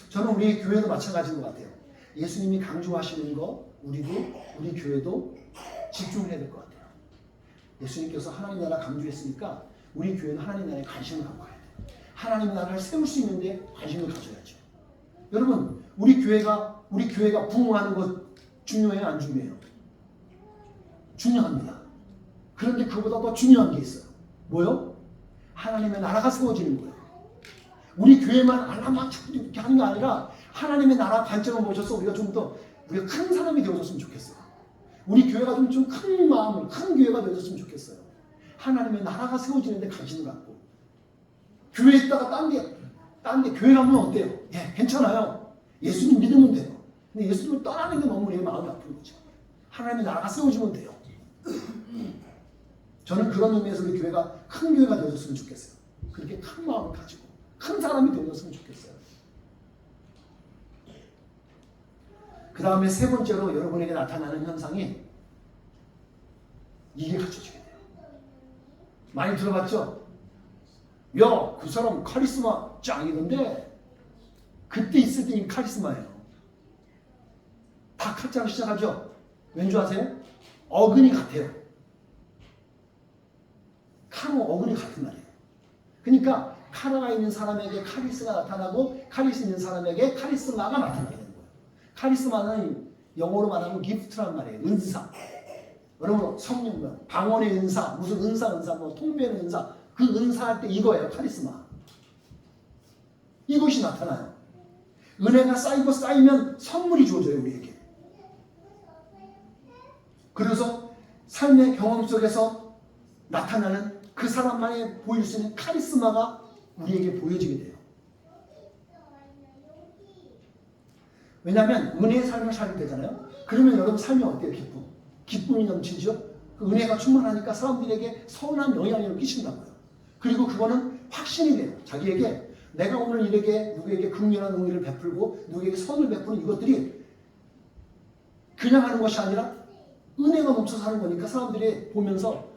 저는 우리 교회도 마찬가지인 것 같아요. 예수님이 강조하시는 거 우리도 우리 교회도 집중을 해야 될 것 같아요. 예수님께서 하나님 나라 강조했으니까 우리 교회는 하나님 나라에 관심을 갖고 가야 돼요. 하나님 나라를 세울 수 있는데 관심을 가져야죠. 여러분 우리 교회가 부흥하는 것 중요해요? 안 중요해요? 중요합니다. 그런데 그보다 더 중요한 게 있어요. 뭐요? 하나님의 나라가 세워지는 거예요. 우리 교회만 알아만 이렇게 하는 게 아니라 하나님의 나라 관점을 보셔서 우리가 좀 더 우리가 큰 사람이 되어줬으면 좋겠어요. 우리 교회가 좀 큰 마음을 큰 교회가 되어줬으면 좋겠어요. 하나님의 나라가 세워지는데 관심을 갖고 교회에 있다가 딴 데 교회 가면 어때요? 예, 괜찮아요. 예수님 믿으면 돼요. 근데 예수님을 떠나는 게 너무 내 마음이 아픈 거죠. 하나님의 나라가 세워지면 돼요. 저는 그런 의미에서 우리 교회가 큰 교회가 되어줬으면 좋겠어요. 그렇게 큰 마음을 가지고 큰 사람이 되어줬으면 좋겠어요. 그 다음에 세 번째로 여러분에게 나타나는 현상이 이게 갖춰지게 돼요. 많이 들어봤죠? 야, 그 사람 카리스마 짱이던데 그때 있을 때 이 카리스마예요. 다 카자로 시작하죠? 왠지 아세요? 어근이 같아요. 카로 어근이 같은 말이에요. 그러니까 카라가 있는 사람에게 카리스가 나타나고 카리스 있는 사람에게 카리스마가 나타나게 되는 거예요. 카리스마는 영어로 말하면 기프트란 말이에요. 은사. 여러분 성령, 방언의 은사, 무슨 은사, 뭐 통변의 은사, 그 은사할 때 이거예요. 카리스마. 이것이 나타나요. 은혜가 쌓이고 쌓이면 선물이 주어져요. 우리에게. 그래서 삶의 경험 속에서 나타나는 그 사람만이 보일 수 있는 카리스마가 우리에게 보여지게 돼요. 왜냐하면 은혜의 삶을 살게 되잖아요. 그러면 여러분 삶이 어때요? 기쁨이 넘치죠? 그 은혜가 충만하니까 사람들에게 선한 영향력을 끼친다고요. 그리고 그거는 확신이 돼요. 자기에게 내가 오늘 누구에게 긍휼한 은혜를 베풀고 누구에게 선을 베푸는 이것들이 그냥 하는 것이 아니라 은혜가 넘쳐서 하는 거니까 사람들이 보면서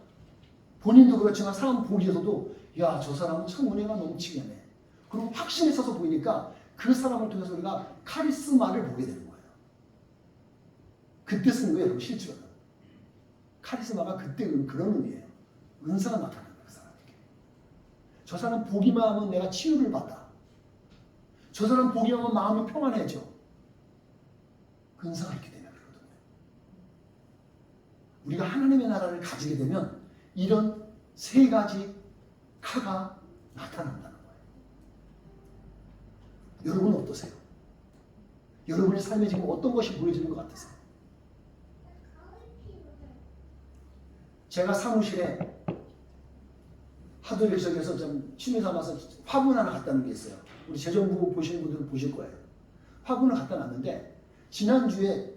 본인도 그렇지만 사람 보기에서도 야, 저 사람은 참 은혜가 넘치게 하네. 그리고 확신이 있어서 보이니까 그 사람을 통해서 우리가 카리스마를 보게 되는 거예요. 그때 쓴 거예요, 여러분, 실제로. 카리스마가 그때 그런 의미예요. 은사가 나타나는 거예요, 그 사람에게. 저 사람 보기만 하면 내가 치유를 받아. 저 사람 보기만 하면 마음이 평안해져. 그 은사가 있게 되면 그러거든요. 우리가 하나님의 나라를 가지게 되면 이런 세 가지 카가 나타난다는 거예요. 여러분은 어떠세요? 여러분의 삶에 지금 어떤 것이 보여지는 것 같으세요? 제가 사무실에 하도 일석에서 좀 취미 삼아서 화분 하나 갖다 놓은 게 있어요. 우리 재정부 보시는 분들은 보실 거예요. 화분을 갖다 놨는데 지난주에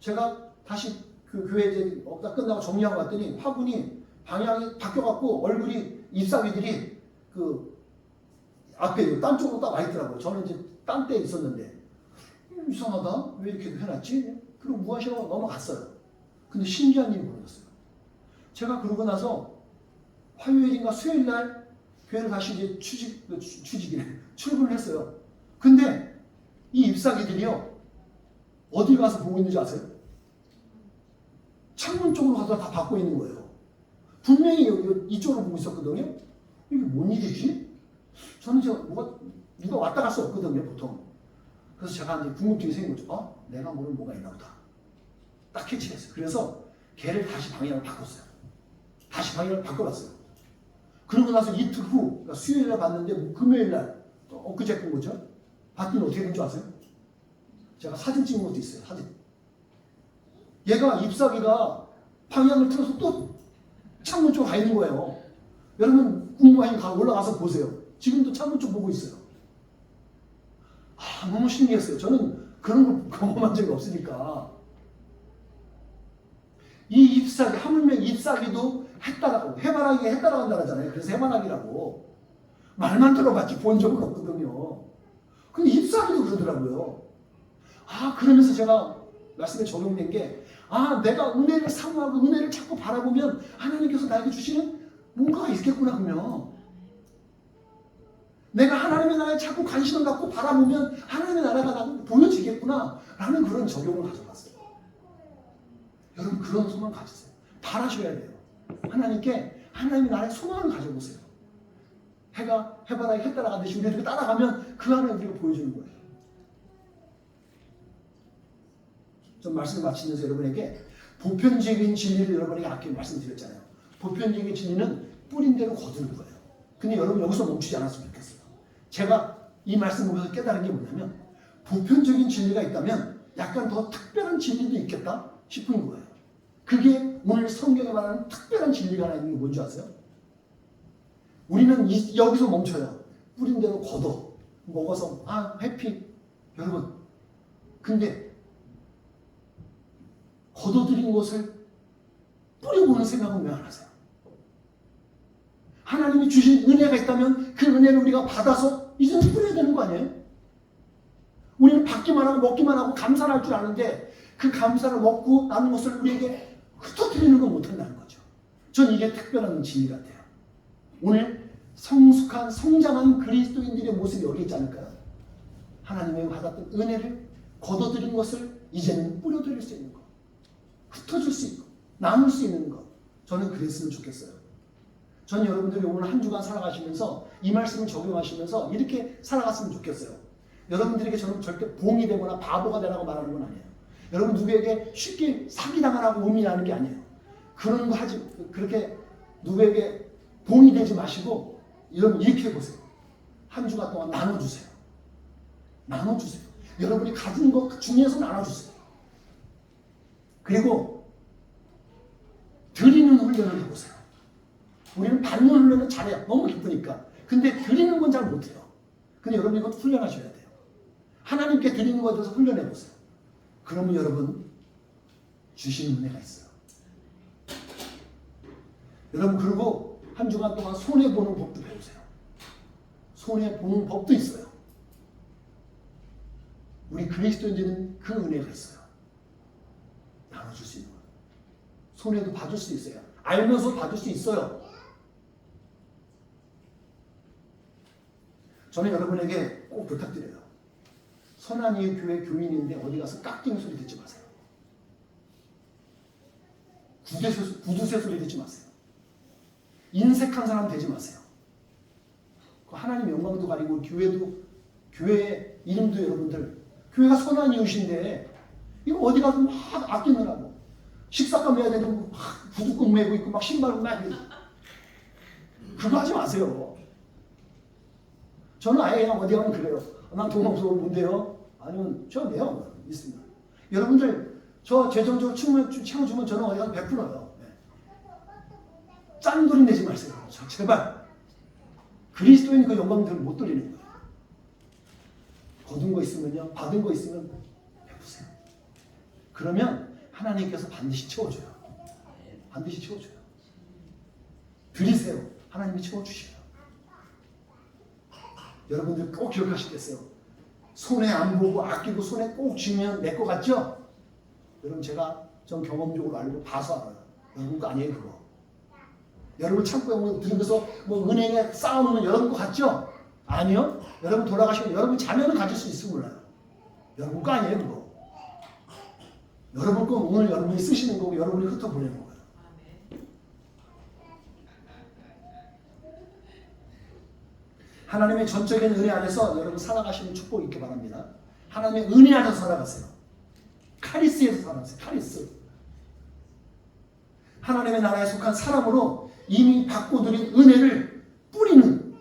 제가 다시 그 교회 이제 억다 끝나고 정리하고 갔더니 화분이 방향이 바뀌어갖고 얼굴이 잎사귀들이 그 앞에 딴 쪽으로 딱 와 있더라고요. 저는 이제 딴 데 있었는데 이상하다. 왜 이렇게 해놨지? 그리고 무엇이라고 넘어갔어요. 근데 신기한 일이 벌어졌어요. 제가 그러고 나서 화요일인가 수요일날 교회를 다시 이제 출근을 했어요. 근데 이 잎사귀들이요 어디 가서 보고 있는지 아세요? 창문 쪽으로 가서 다 받고 있는 거예요. 분명히 이쪽으로 보고 있었거든요. 이게 뭔 일이지? 저는 누가 왔다 갔어 없거든요, 보통. 그래서 제가 이제 궁금증이 생긴 거죠. 내가 모르는 뭐가 있나 보다. 딱 캐치했어요. 그래서 걔를 다시 방향을 바꿨어요. 다시 방향을 바꿔봤어요. 그러고 나서 이틀 후, 그러니까 수요일날 봤는데 금요일날, 엊그제 본 거죠. 봤더니 어떻게 된 줄 아세요? 제가 사진 찍은 것도 있어요. 사진. 얘가 잎사귀가 방향을 틀어서 또 창문 쪽으로 가 있는 거예요. 여러분 궁금하니 올라가서 보세요. 지금도 창문 쪽 보고 있어요. 너무 신기했어요. 저는 그런 걸 경험한 적이 없으니까. 이 잎사귀, 하물며 잎사귀도 해 따라가고, 해바라기가 해 따라간다 하잖아요. 그래서 해바라기라고. 말만 들어봤지 본 적은 없거든요. 근데 잎사귀도 그러더라고요. 그러면서 제가 말씀에 적용된 게, 내가 은혜를 사모하고 은혜를 자꾸 바라보면 하나님께서 나에게 주시는 뭔가가 있겠구나, 그러면. 내가 하나님의 나라에 자꾸 관심을 갖고 바라보면 하나님의 나라가 나도 보여지겠구나 라는 그런 적용을 가져갔어요. 여러분 그런 소망 가지세요. 바라셔야 돼요. 하나님께 하나님의 나라의 소망을 가져보세요. 해가 해바라기 해 따라가듯이 우리가 따라가면 그 안에 우리가 보여주는 거예요. 좀 말씀을 마치면서 여러분에게 보편적인 진리를 여러분에게 아까 말씀드렸잖아요. 보편적인 진리는 뿌린 대로 거두는 거예요. 근데 여러분 여기서 멈추지 않았으면 좋겠어요. 제가 이 말씀 보면서 깨달은 게 뭐냐면 보편적인 진리가 있다면 약간 더 특별한 진리도 있겠다 싶은 거예요. 그게 오늘 성경에 말하는 특별한 진리가 하나 있는 게 뭔지 아세요? 우리는 여기서 멈춰요. 뿌린 대로 걷어. 먹어서 해피. 여러분 근데 걷어들인 것을 뿌려보는 생각은 왜 안 하세요? 하나님이 주신 은혜가 있다면 그 은혜를 우리가 받아서 이제는 뿌려야 되는 거 아니에요? 우리는 받기만 하고 먹기만 하고 감사를 할 줄 아는데 그 감사를 먹고 나는 것을 우리에게 흩어뜨리는 건 못한다는 거죠. 전 이게 특별한 진리 같아요. 오늘 성숙한 성장한 그리스도인들의 모습이 여기 있지 않을까요? 하나님의 받았던 은혜를 걷어들인 것을 이제는 뿌려드릴 수 있는 것, 흩어질 수 있고 나눌 수 있는 것. 저는 그랬으면 좋겠어요. 저는 여러분들이 오늘 한 주간 살아가시면서 이 말씀을 적용하시면서 이렇게 살아갔으면 좋겠어요. 여러분들에게 저는 절대 봉이 되거나 바보가 되라고 말하는 건 아니에요. 여러분 누구에게 쉽게 사기당하라고 의미하는 게 아니에요. 그런 거 그렇게 누구에게 봉이 되지 마시고 여러분 이렇게 해보세요. 한 주간 동안 나눠주세요. 나눠주세요. 여러분이 가진 것 중에서 나눠주세요. 그리고 드리는 훈련을 해보세요. 우리는 받는 훈련은 잘해요. 너무 기쁘니까. 근데 드리는 건 잘 못해요. 근데 여러분 이것도 훈련하셔야 돼요. 하나님께 드리는 것에 대해서 훈련해보세요. 그러면 여러분 주시는 은혜가 있어요. 여러분 그리고 한 주간 동안 손해보는 법도 배우세요. 손해보는 법도 있어요. 우리 그리스도인들은 그 은혜가 있어요. 나눠줄 수 있는 거예요. 손해도 봐줄 수 있어요. 알면서 봐줄 수 있어요. 저는 여러분에게 꼭 부탁드려요. 선한이의 교회 교인인데 어디 가서 깎이는 소리 듣지 마세요. 구두쇠 소리 듣지 마세요. 인색한 사람 되지 마세요. 하나님 영광도 가리고 교회의 이름도 여러분들 교회가 선한 이웃인데 이거 어디 가서 막 아끼느라고 식사값 내야 되는 막 구두끈 매고 있고 막 신발 막 그거 하지 마세요. 저는 아예 그냥 어디 가면 그래요. 난 돈 없어 뭔데요? 아니면 저 내요. 있습니다. 여러분들 저 재정적으로 채워주면 저는 어디 가서 베풀어요. 네. 짠돌이 내지 마세요. 제발. 그리스도인 그 영광들을 못 돌리는 거예요. 거둔 거 있으면요. 받은 거 있으면 베푸세요. 그러면 하나님께서 반드시 채워줘요. 반드시 채워줘요. 드리세요. 하나님이 채워주셔요. 여러분들 꼭 기억하시겠어요? 손해 안 보고 아끼고 손에 꼭 쥐면 내 거 같죠? 여러분 전 경험적으로 알고 봐서 알아요. 여러분 거 아니에요 그거. 여러분 창고에 오면 들으면서 뭐 은행에 쌓아놓으면 여러분 거 같죠? 아니요. 여러분 돌아가시면 여러분 자녀는 가질 수 있으면 몰라요. 여러분 거 아니에요 그거. 여러분 거 오늘 여러분이 쓰시는 거고 여러분이 흩어보내는 거예요. 하나님의 전적인 은혜 안에서 여러분 살아가시는 축복 있기 바랍니다. 하나님의 은혜 안에서 살아가세요. 카리스에서 살아가세요. 카리스. 하나님의 나라에 속한 사람으로 이미 받고 들인 은혜를 뿌리는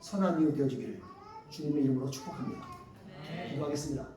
선한 이유 되어지기를 주님의 이름으로 축복합니다. 기도하겠습니다.